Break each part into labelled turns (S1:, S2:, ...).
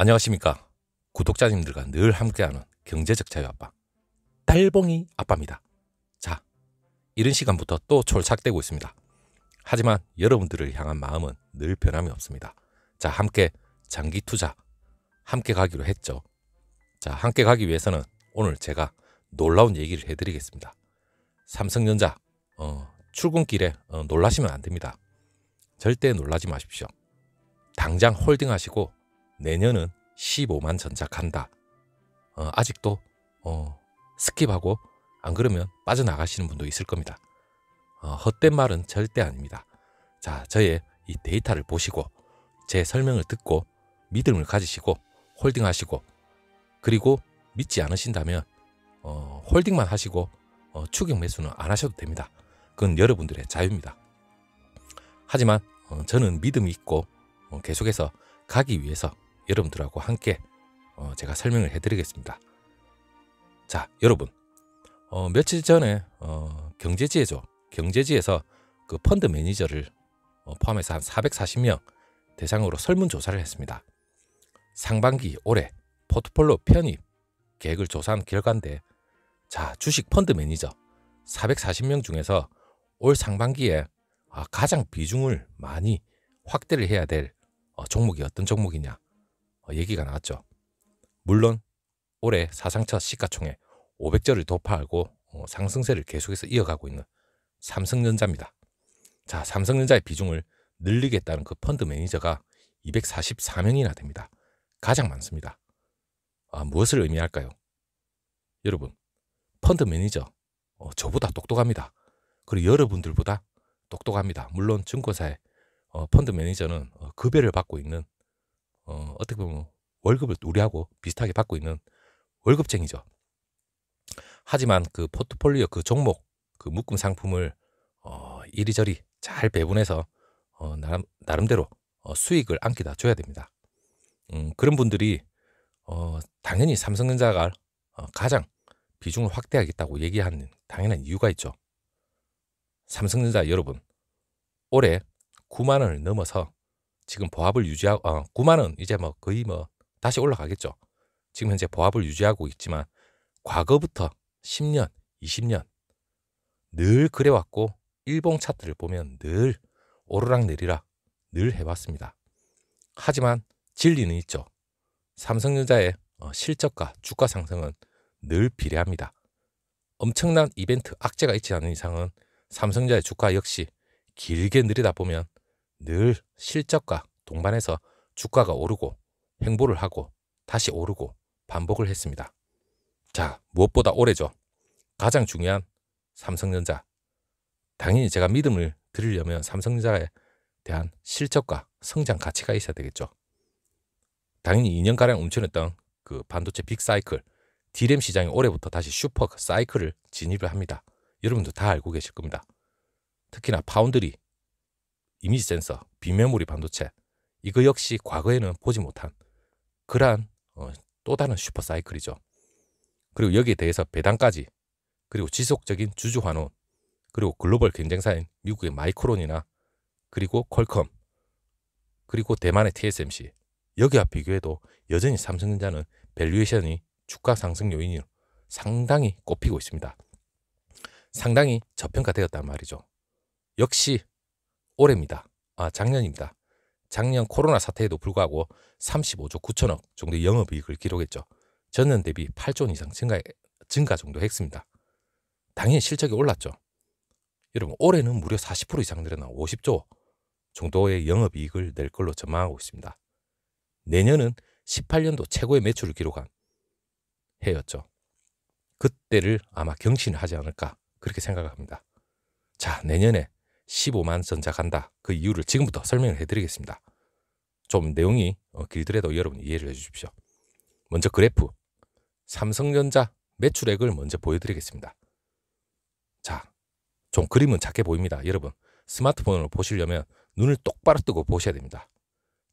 S1: 안녕하십니까. 구독자님들과 늘 함께하는 경제적 자유아빠 달봉이 아빠입니다. 자, 이른 시간부터 또 촐싹대고 있습니다. 하지만 여러분들을 향한 마음은 늘 변함이 없습니다. 자, 함께 장기 투자 함께 가기로 했죠. 자, 함께 가기 위해서는 오늘 제가 놀라운 얘기를 해드리겠습니다. 삼성전자 출근길에 놀라시면 안 됩니다. 절대 놀라지 마십시오. 당장 홀딩하시고 내년은 15만 전자 간다. 아직도 스킵하고 안 그러면 빠져나가시는 분도 있을 겁니다. 헛된 말은 절대 아닙니다. 자, 저의 이 데이터를 보시고 제 설명을 듣고 믿음을 가지시고 홀딩하시고, 그리고 믿지 않으신다면 홀딩만 하시고 추격 매수는 안 하셔도 됩니다. 그건 여러분들의 자유입니다. 하지만 저는 믿음이 있고 계속해서 가기 위해서 여러분들하고 함께 제가 설명을 해드리겠습니다. 자, 여러분, 며칠 전에 경제지에서 그 펀드 매니저를 포함해서 한 440명 대상으로 설문조사를 했습니다. 상반기 올해 포트폴리오 편입 계획을 조사한 결과인데, 자, 주식 펀드 매니저 440명 중에서 올 상반기에 가장 비중을 많이 확대를 해야 될 종목이 어떤 종목이냐 얘기가 나왔죠. 물론 올해 사상 첫 시가총액 500조를 돌파하고 상승세를 계속해서 이어가고 있는 삼성전자입니다. 자, 삼성전자의 비중을 늘리겠다는 그 펀드 매니저가 244명이나 됩니다. 가장 많습니다. 무엇을 의미할까요? 여러분, 펀드 매니저 저보다 똑똑합니다. 그리고 여러분들보다 똑똑합니다. 물론 증권사의 펀드 매니저는 급여를 받고 있는 어떻게 보면 월급을 우리하고 비슷하게 받고 있는 월급쟁이죠. 하지만 그 포트폴리오 그 종목 그 묶음 상품을 이리저리 잘 배분해서 나름대로 수익을 안겨다 줘야 됩니다. 그런 분들이 당연히 삼성전자가 가장 비중을 확대하겠다고 얘기하는 당연한 이유가 있죠. 삼성전자 여러분, 올해 9만 원을 넘어서 지금 보합을 유지하고 9만 원 이제 뭐 거의 뭐 다시 올라가겠죠. 지금 현재 보합을 유지하고 있지만 과거부터 10년, 20년 늘 그래왔고, 일봉 차트를 보면 늘 오르락 내리락 늘 해왔습니다. 하지만 진리는 있죠. 삼성전자의 실적과 주가 상승은 늘 비례합니다. 엄청난 이벤트 악재가 있지 않은 이상은 삼성전자의 주가 역시 길게 느리다 보면 늘 실적과 동반해서 주가가 오르고 횡보를 하고 다시 오르고 반복을 했습니다. 자, 무엇보다 올해죠. 가장 중요한 삼성전자. 당연히 제가 믿음을 드리려면 삼성전자에 대한 실적과 성장 가치가 있어야 되겠죠. 당연히 2년가량 움츠렸던 그 반도체 빅사이클, D램 시장이 올해부터 다시 슈퍼 사이클을 진입을 합니다. 여러분도 다 알고 계실 겁니다. 특히나 파운드리, 이미지 센서, 빈메모리 반도체, 이거 역시 과거에는 보지 못한 그러한 또 다른 슈퍼 사이클이죠. 그리고 여기에 대해서 배당까지, 그리고 지속적인 주주 환원, 그리고 글로벌 경쟁사인 미국의 마이크론이나 그리고 퀄컴, 그리고 대만의 TSMC, 여기와 비교해도 여전히 삼성전자는 밸류에이션이 주가 상승 요인으로 상당히 꼽히고 있습니다. 상당히 저평가되었단 말이죠. 역시 올해입니다. 작년입니다. 작년 코로나 사태에도 불구하고 35조 9천억 정도의 영업이익을 기록했죠. 전년 대비 8조 이상 증가 정도 했습니다. 당연히 실적이 올랐죠. 여러분, 올해는 무려 40% 이상 늘어나 50조 정도의 영업이익을 낼 걸로 전망하고 있습니다. 내년은 18년도 최고의 매출을 기록한 해였죠. 그때를 아마 경신을 하지 않을까 그렇게 생각합니다. 자, 내년에 15만 전자 간다. 그 이유를 지금부터 설명을 해드리겠습니다. 좀 내용이 길더라도 여러분 이해를 해주십시오. 먼저 그래프, 삼성전자 매출액을 먼저 보여드리겠습니다. 자, 좀 그림은 작게 보입니다. 여러분, 스마트폰으로 보시려면 눈을 똑바로 뜨고 보셔야 됩니다.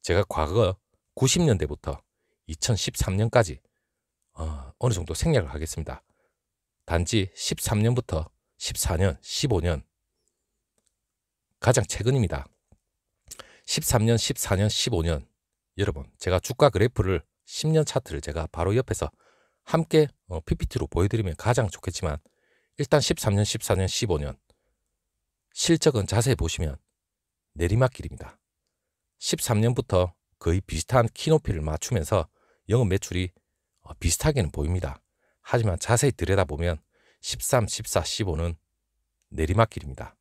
S1: 제가 과거 90년대부터 2013년까지 어느 정도 생략을 하겠습니다. 단지 13년부터 14년, 15년 가장 최근입니다. 13년, 14년, 15년 여러분, 제가 주가 그래프를 10년 차트를 제가 바로 옆에서 함께 PPT로 보여드리면 가장 좋겠지만 일단 13년, 14년, 15년 실적은 자세히 보시면 내리막길입니다. 13년부터 거의 비슷한 키높이를 맞추면서 영업 매출이 비슷하게는 보입니다. 하지만 자세히 들여다보면 13, 14, 15는 내리막길입니다.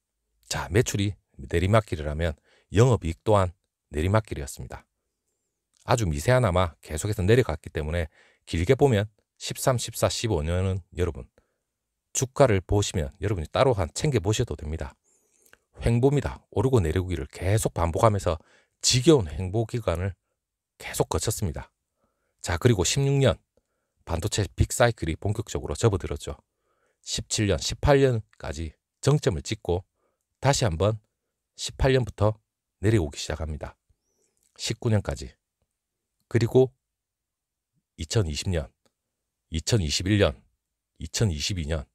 S1: 자, 매출이 내리막길이라면 영업이익 또한 내리막길이었습니다. 아주 미세하나마 계속해서 내려갔기 때문에 길게 보면 13, 14, 15년은 여러분 주가를 보시면 여러분이 따로 챙겨 보셔도 됩니다. 횡보입니다. 오르고 내리기를 계속 반복하면서 지겨운 횡보 기간을 계속 거쳤습니다. 자, 그리고 16년 반도체 빅사이클이 본격적으로 접어들었죠. 17년, 18년까지 정점을 찍고 다시 한번 18년부터 내려오기 시작합니다. 19년까지. 그리고 2020년, 2021년, 2022년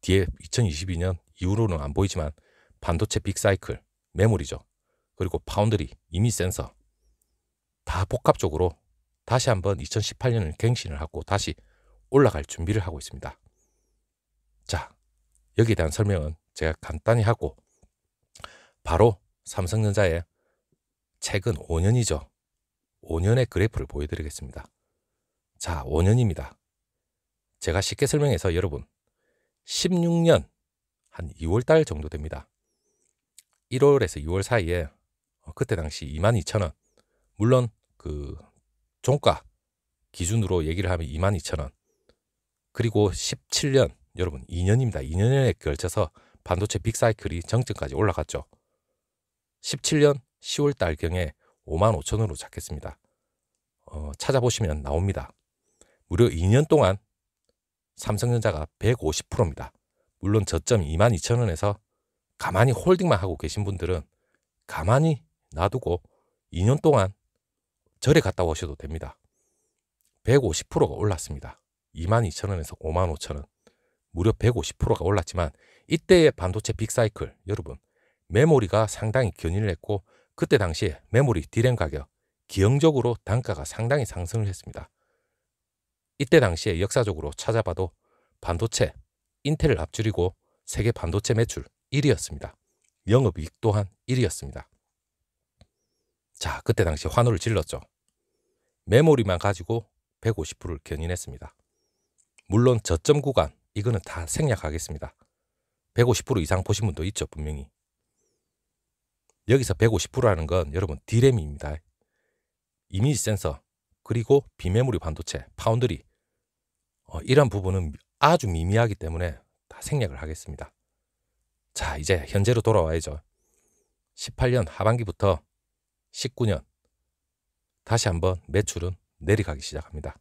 S1: 뒤에 2022년 이후로는 안 보이지만 반도체 빅사이클, 메모리죠. 그리고 파운드리, 이미 센서 다 복합적으로 다시 한번 2018년을 갱신을 하고 다시 올라갈 준비를 하고 있습니다. 자, 여기에 대한 설명은 제가 간단히 하고 바로 삼성전자의 최근 5년이죠. 5년의 그래프를 보여드리겠습니다. 자, 5년입니다. 제가 쉽게 설명해서 여러분 16년 한 2월달 정도 됩니다. 1월에서 2월 사이에 그때 당시 22,000원 물론 그 종가 기준으로 얘기를 하면 22,000원 그리고 17년 여러분 2년입니다. 2년에 걸쳐서 반도체 빅사이클이 정점까지 올라갔죠. 17년 10월 달경에 55,000원으로 잡겠습니다. 찾아보시면 나옵니다. 무려 2년 동안 삼성전자가 150%입니다. 물론 저점 22,000원에서 가만히 홀딩만 하고 계신 분들은 가만히 놔두고 2년 동안 절에 갔다 오셔도 됩니다. 150%가 올랐습니다. 22,000원에서 55,000원 무려 150%가 올랐지만 이때의 반도체 빅사이클 여러분 메모리가 상당히 견인을 했고 그때 당시에 메모리 D램 가격 기형적으로 단가가 상당히 상승을 했습니다. 이때 당시에 역사적으로 찾아봐도 반도체 인텔을 앞줄이고 세계 반도체 매출 1위였습니다. 영업이익 또한 1위였습니다. 자, 그때 당시 환호를 질렀죠. 메모리만 가지고 150%를 견인했습니다. 물론 저점 구간 이거는 다 생략하겠습니다. 150% 이상 보신 분도 있죠, 분명히. 여기서 150%라는 건 여러분 D램입니다. 이미지 센서 그리고 비메모리 반도체, 파운드리 이런 부분은 아주 미미하기 때문에 다 생략을 하겠습니다. 자, 이제 현재로 돌아와야죠. 18년 하반기부터 19년 다시 한번 매출은 내려가기 시작합니다.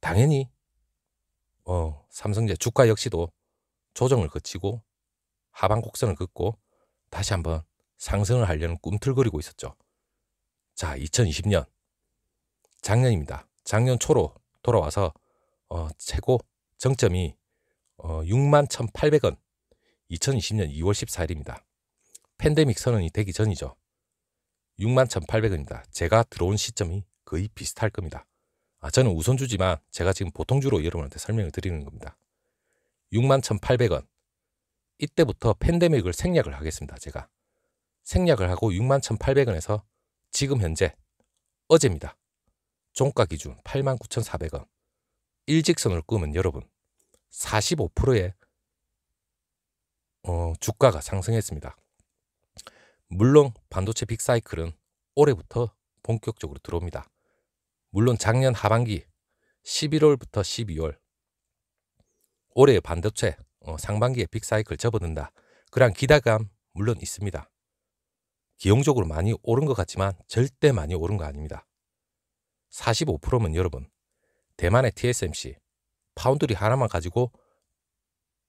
S1: 당연히 삼성전자 주가 역시도 조정을 거치고 하방 곡선을 긋고 다시 한번 상승을 하려는 꿈틀거리고 있었죠. 자, 2020년 작년입니다. 작년 초로 돌아와서 최고 정점이 61,800원 2020년 2월 14일입니다. 팬데믹 선언이 되기 전이죠. 61,800원입니다. 제가 들어온 시점이 거의 비슷할 겁니다. 저는 우선주지만 제가 지금 보통주로 여러분한테 설명을 드리는 겁니다. 61,800원 이때부터 팬데믹을 생략을 하겠습니다. 제가 생략을 하고 61,800원에서 지금 현재 어제입니다. 종가 기준 89,400원 일직선을 끄면 여러분 45%의 주가가 상승했습니다. 물론 반도체 빅사이클은 올해부터 본격적으로 들어옵니다. 물론 작년 하반기 11월부터 12월 올해의 반도체 상반기에 빅사이클 접어든다. 그런 기대감 물론 있습니다. 기형적으로 많이 오른 것 같지만 절대 많이 오른 거 아닙니다. 45%면 여러분 대만의 TSMC 파운드리 하나만 가지고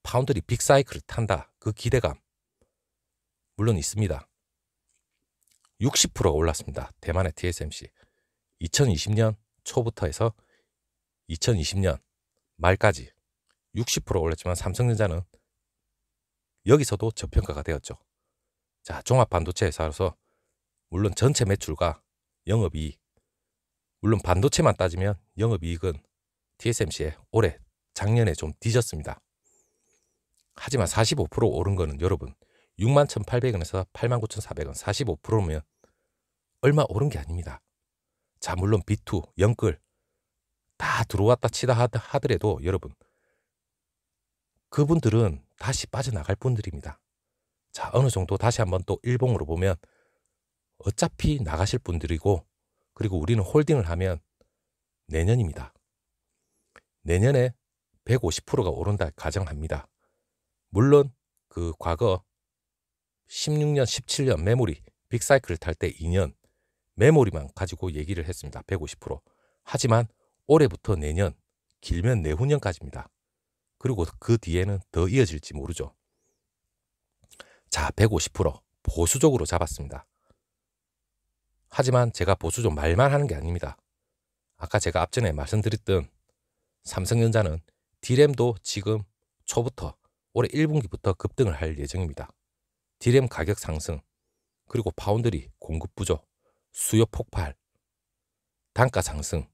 S1: 파운드리 빅사이클을 탄다. 그 기대감 물론 있습니다. 60%가 올랐습니다. 대만의 TSMC 2020년 초부터 해서 2020년 말까지 60% 올랐지만 삼성전자는 여기서도 저평가가 되었죠. 자, 종합반도체 회사로서 물론 전체 매출과 영업이익 물론 반도체만 따지면 영업이익은 TSMC에 올해 작년에 좀 뒤졌습니다. 하지만 45% 오른 거는 여러분 61,800원에서 89,400원 45%면 얼마 오른 게 아닙니다. 자, 물론 B2, 영끌 다 들어왔다 치다 하더라도 여러분 그분들은 다시 빠져나갈 분들입니다. 자, 어느 정도 다시 한번 또 일봉으로 보면 어차피 나가실 분들이고, 그리고 우리는 홀딩을 하면 내년입니다. 내년에 150%가 오른다 가정합니다. 물론 그 과거 16년, 17년 메모리 빅사이클을 탈 때 2년 메모리만 가지고 얘기를 했습니다. 150%. 하지만 올해부터 내년, 길면 내후년까지입니다. 그리고 그 뒤에는 더 이어질지 모르죠. 자, 150% 보수적으로 잡았습니다. 하지만 제가 보수적 말만 하는 게 아닙니다. 아까 제가 앞전에 말씀드렸던 삼성전자는 D램도 지금 초부터 올해 1분기부터 급등을 할 예정입니다. D램 가격 상승, 그리고 파운드리 공급 부족, 수요 폭발, 단가 상승,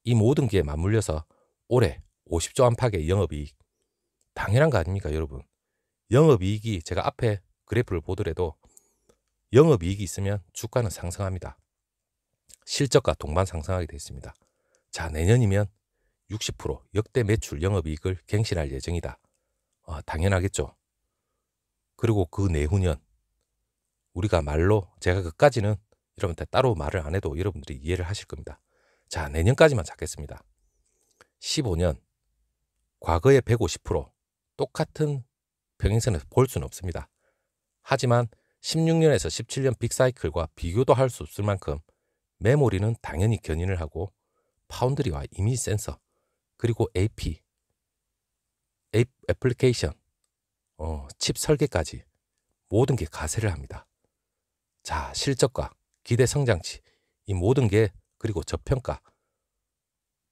S1: 이 모든 게 맞물려서 올해 50조 안팎의 영업이익, 당연한 거 아닙니까 여러분? 영업이익이 제가 앞에 그래프를 보더라도 영업이익이 있으면 주가는 상승합니다. 실적과 동반 상승하게 되어 있습니다. 자, 내년이면 60% 역대 매출 영업이익을 갱신할 예정이다. 당연하겠죠. 그리고 그 내후년 우리가 말로 제가 그까지는 여러분한테 따로 말을 안 해도 여러분들이 이해를 하실 겁니다. 자, 내년까지만 잡겠습니다. 15년 과거의 150% 똑같은 평행선에서 볼 수는 없습니다. 하지만 16년에서 17년 빅사이클과 비교도 할 수 없을 만큼 메모리는 당연히 견인을 하고 파운드리와 이미지 센서, 그리고 AP, 애플리케이션, 칩 설계까지 모든 게 가세를 합니다. 자, 실적과 기대 성장치, 이 모든 게, 그리고 저평가,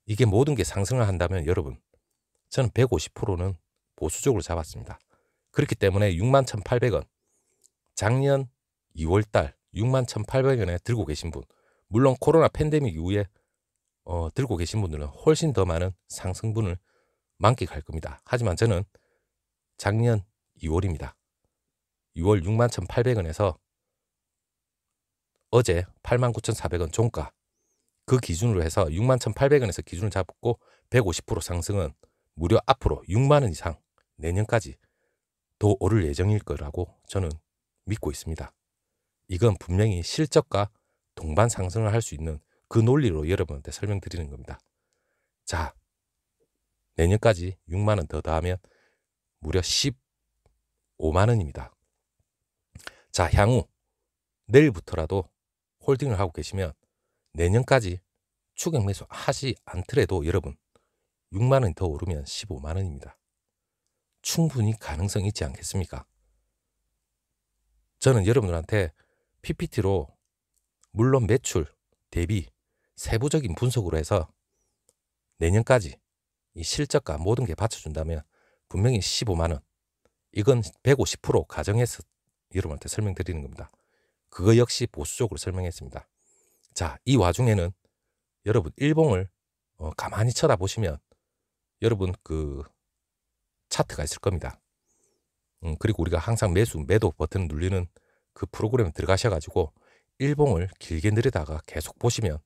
S1: 이게 모든 게 상승을 한다면 여러분, 저는 150%는 보수적으로 잡았습니다. 그렇기 때문에 61,800원, 작년 2월달 61,800원에 들고 계신 분, 물론 코로나 팬데믹 이후에 들고 계신 분들은 훨씬 더 많은 상승분을 만끽할 겁니다. 하지만 저는 작년 2월입니다. 6월 61,800원에서 어제 89,400원 종가, 그 기준으로 해서 61,800원에서 기준을 잡고 150% 상승은 무려 앞으로 6만원 이상 내년까지 더 오를 예정일 거라고 저는 믿고 있습니다. 이건 분명히 실적과 동반 상승을 할 수 있는 그 논리로 여러분한테 설명드리는 겁니다. 자, 내년까지 6만원 더 더하면 무려 15만원입니다. 자, 향후 내일부터라도 홀딩을 하고 계시면 내년까지 추격 매수 하지 않더라도 여러분 6만원이 더 오르면 15만원입니다. 충분히 가능성 있지 않겠습니까? 저는 여러분들한테 PPT로 물론 매출, 대비, 세부적인 분석으로 해서 내년까지 이 실적과 모든 게 받쳐준다면 분명히 15만원, 이건 150% 가정해서 여러분한테 설명드리는 겁니다. 그거 역시 보수적으로 설명했습니다. 자, 이 와중에는 여러분 일봉을 가만히 쳐다보시면 여러분 그 차트가 있을 겁니다. 그리고 우리가 항상 매수, 매도 버튼을 누르는 그 프로그램에 들어가셔가지고 일봉을 길게 들여다가 계속 보시면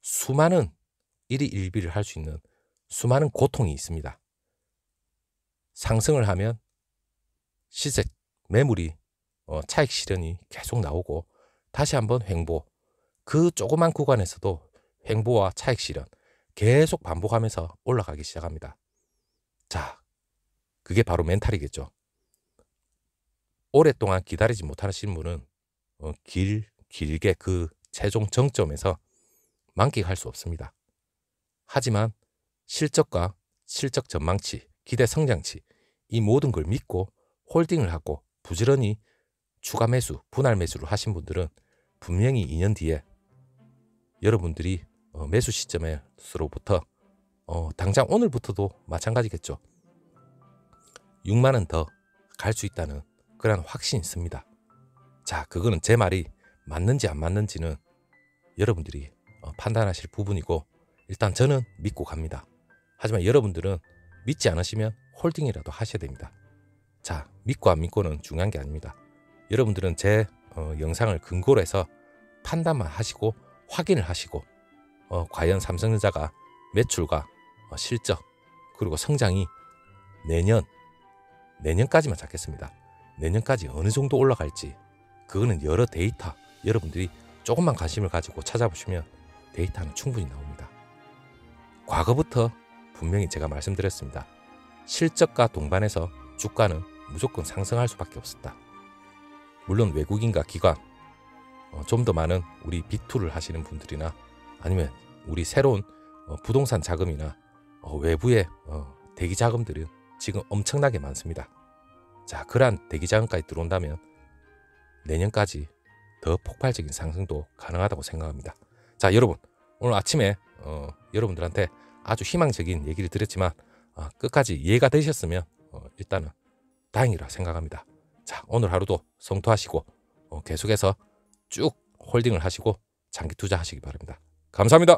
S1: 수많은 일희일비를 할 수 있는 수많은 고통이 있습니다. 상승을 하면 시세, 매물이 차익 실현이 계속 나오고 다시 한번 횡보, 그 조그만 구간에서도 횡보와 차익 실현 계속 반복하면서 올라가기 시작합니다. 자, 그게 바로 멘탈이겠죠. 오랫동안 기다리지 못하시는 분은 길게 그 최종 정점에서 만끽할 수 없습니다. 하지만 실적과 실적 전망치, 기대 성장치, 이 모든 걸 믿고 홀딩을 하고 부지런히 추가 매수, 분할 매수를 하신 분들은 분명히 2년 뒤에 여러분들이 매수 시점에서로부터 당장 오늘부터도 마찬가지겠죠. 6만원 더 갈 수 있다는 그런 확신이 있습니다. 자, 그거는 제 말이 맞는지 안 맞는지는 여러분들이 판단하실 부분이고 일단 저는 믿고 갑니다. 하지만 여러분들은 믿지 않으시면 홀딩이라도 하셔야 됩니다. 자, 믿고 안 믿고는 중요한 게 아닙니다. 여러분들은 제 영상을 근거로 해서 판단만 하시고 확인을 하시고 과연 삼성전자가 매출과 실적 그리고 성장이 내년까지만 잡겠습니다. 내년까지 어느 정도 올라갈지 그거는 여러 데이터 여러분들이 조금만 관심을 가지고 찾아보시면 데이터는 충분히 나옵니다. 과거부터 분명히 제가 말씀드렸습니다. 실적과 동반해서 주가는 무조건 상승할 수밖에 없었다. 물론 외국인과 기관 좀 더 많은 우리 B2를 하시는 분들이나 아니면 우리 새로운 부동산 자금이나 외부의 대기 자금들은 지금 엄청나게 많습니다. 자, 그러한 대기 자금까지 들어온다면 내년까지 더 폭발적인 상승도 가능하다고 생각합니다. 자, 여러분 오늘 아침에 여러분들한테 아주 희망적인 얘기를 드렸지만 끝까지 이해가 되셨으면 일단은 다행이라 생각합니다. 자, 오늘 하루도 성투하시고 계속해서 쭉 홀딩을 하시고 장기 투자하시기 바랍니다. 감사합니다.